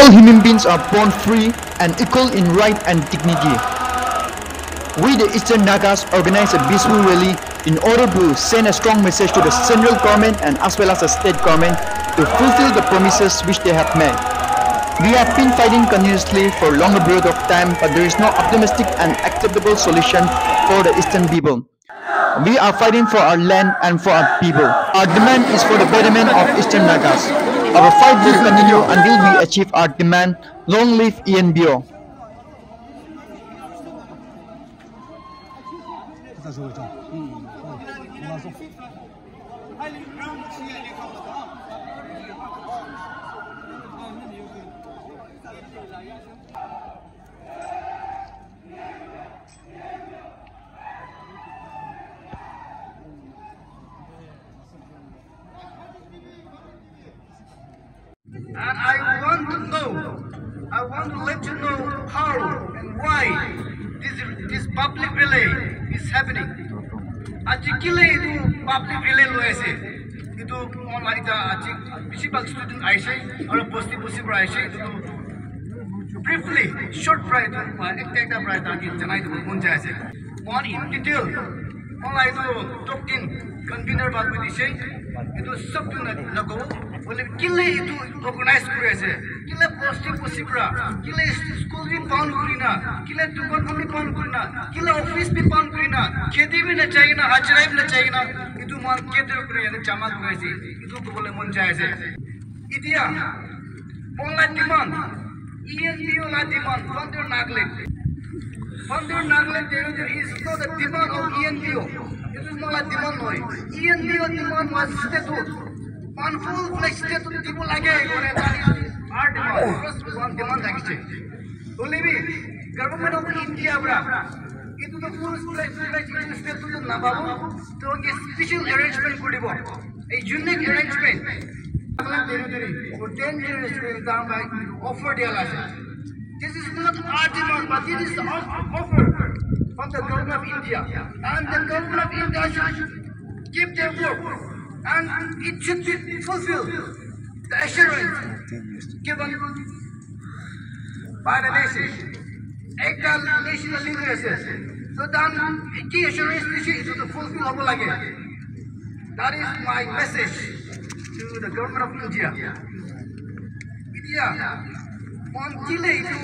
All human beings are born free and equal in right and dignity. We, the Eastern Nagas, organize a peaceful rally in order to send a strong message to the central government and as well as the state government to fulfill the promises which they have made. We have been fighting continuously for a longer period of time, but there is no optimistic and acceptable solution for the Eastern people. We are fighting for our land and for our people. Our demand is for the betterment of Eastern Nagas. Our fight will continue until we achieve our demand. Long live ENBO. And I want to let you know how and why this public relay is happening. Ajikile itu public relay loese. Itu online ita ajik principal student aise or posti aise itu briefly short price ekta price tadi janai itu munja aise. One in detail online itu talking convener baat dise itu sab tu lago bole kile itu organize kore ase kile posti kile school bhi bound kurina kile dukan bhi bound kurina kile office bhi bound kurina kheti bhi na chahiye na hajra bhi na chahiye na itu man kete kore yani chama kore ase itu ko bole mon jai ase itia online demand ENBO la demand Fundur Nagaland there is not the demand of ENBO. It is not a demand no ENBO demand was statehood. On full-fledged statehood people like our demand. First one demand actually. Only government of India it is the full-fledged statehood nababu to a special arrangement could a unique arrangement. For 10 years offer their this is not our demand, but this is the offer from the government of India. And the government of India should keep their word. And it should be fulfilled. The assurance given by the nation. Ekta national leaders. So then, the assurance is to fulfill all again. That is my message to the government of India. India. On Chile itu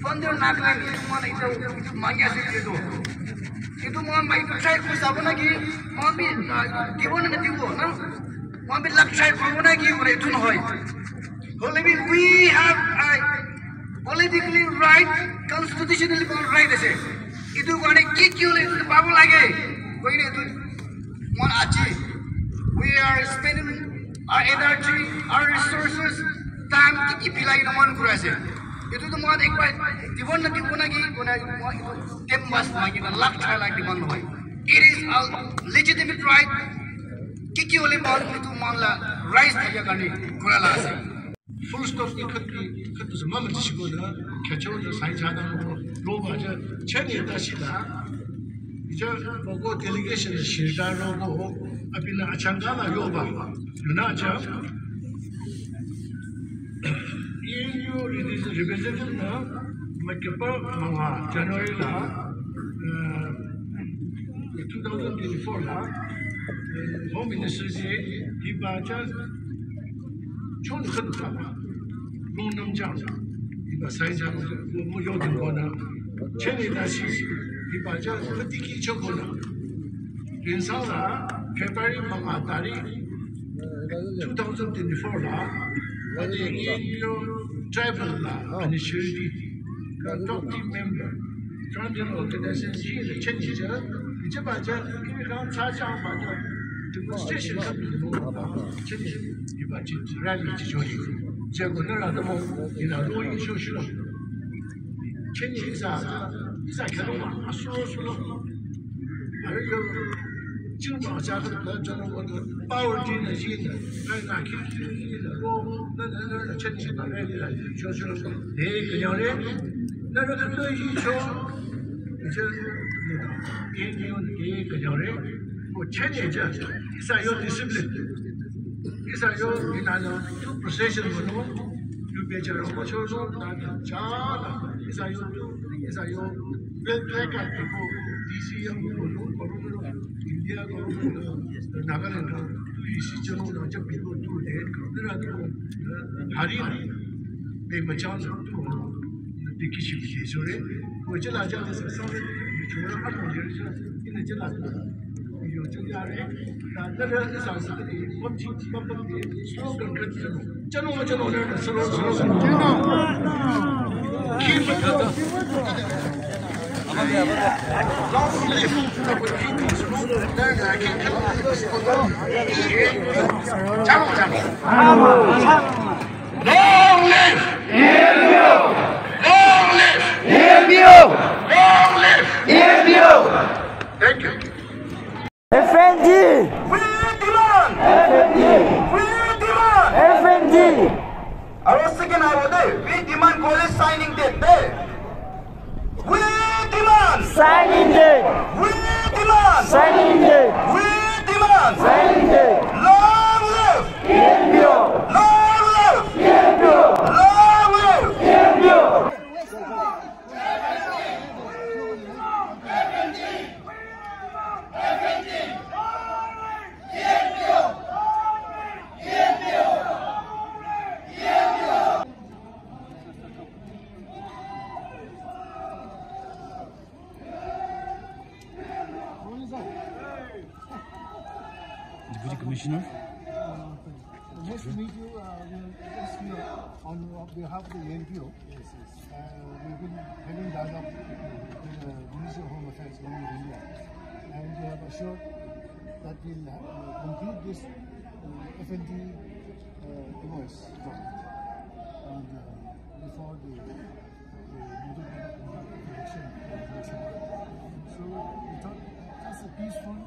Fundur Nagaland itu mangga itu mon mai try ko sabona ki mon bi divon na divo na mon bi lak try ko na ki ore itu hoy only we have a politically right constitutionally right ase itu gone ki kyule babu lage koi ne itu mon achi we are spending our energy our resources time ki pilai no man kurase itu to mon ekbar divon na ki tem bas magi na lak try like divon hoy it is a legitimate right ki ole mon itu mon la rise thaya gani kurala ase full stop ikat to mama tishigo na kyacho da sai jana ro ba ja chene da shida ija go delegation shirda ro go apina achanga la yo ba na ja ENBO representative na Makapa mga January la 2024 la Home Minister ji hibaja chon khadta nong nam jang hiba sai jang mo yo din ko na cheni da shi hibaja khati ki choko na insa la February mga tari 2024 la ani ENBO tribal initiative top team member tribal organization ji le chenji ja je ba ja ki ga cha cha ba ja demonstration ka bi mo chenji ji ba ji rally ji jo ji je ko na da mo ni na ro yi shu shu chenji sa ka lo ma shu are yo jing ba ja da ja no wo power ji na ji na kai na ki ji na ro那趁机把那个说个鸟人，那个可以说，你这研究个鸟人，我前年这一三有 discipline，一三有你拿着 two procession 我弄， better opportunity than China. Is a you well like at people DC India Nagaland is general people do it. Hari they machine to the Kishi Sure, which is a just a solid which will not in the Jelly. You do that, and that is also the one slogan. General, keep it up. Long live! Thank you. FND! We demand! FND! We demand! FND! Our second hour day, we demand college signing date day. We demand! Signing day! We demand! Signing day! We demand! Signing day! Long live! EMPO! Long live! EMPO! Long live! EMPO! Deputy Commissioner. Nice to meet you. We are just here on behalf of the NPO. We've been having dialogue with the Ministry of Home Affairs, Government of India, and we have assured that we'll complete this FND MOS draft and before the election. So we thought that's a peaceful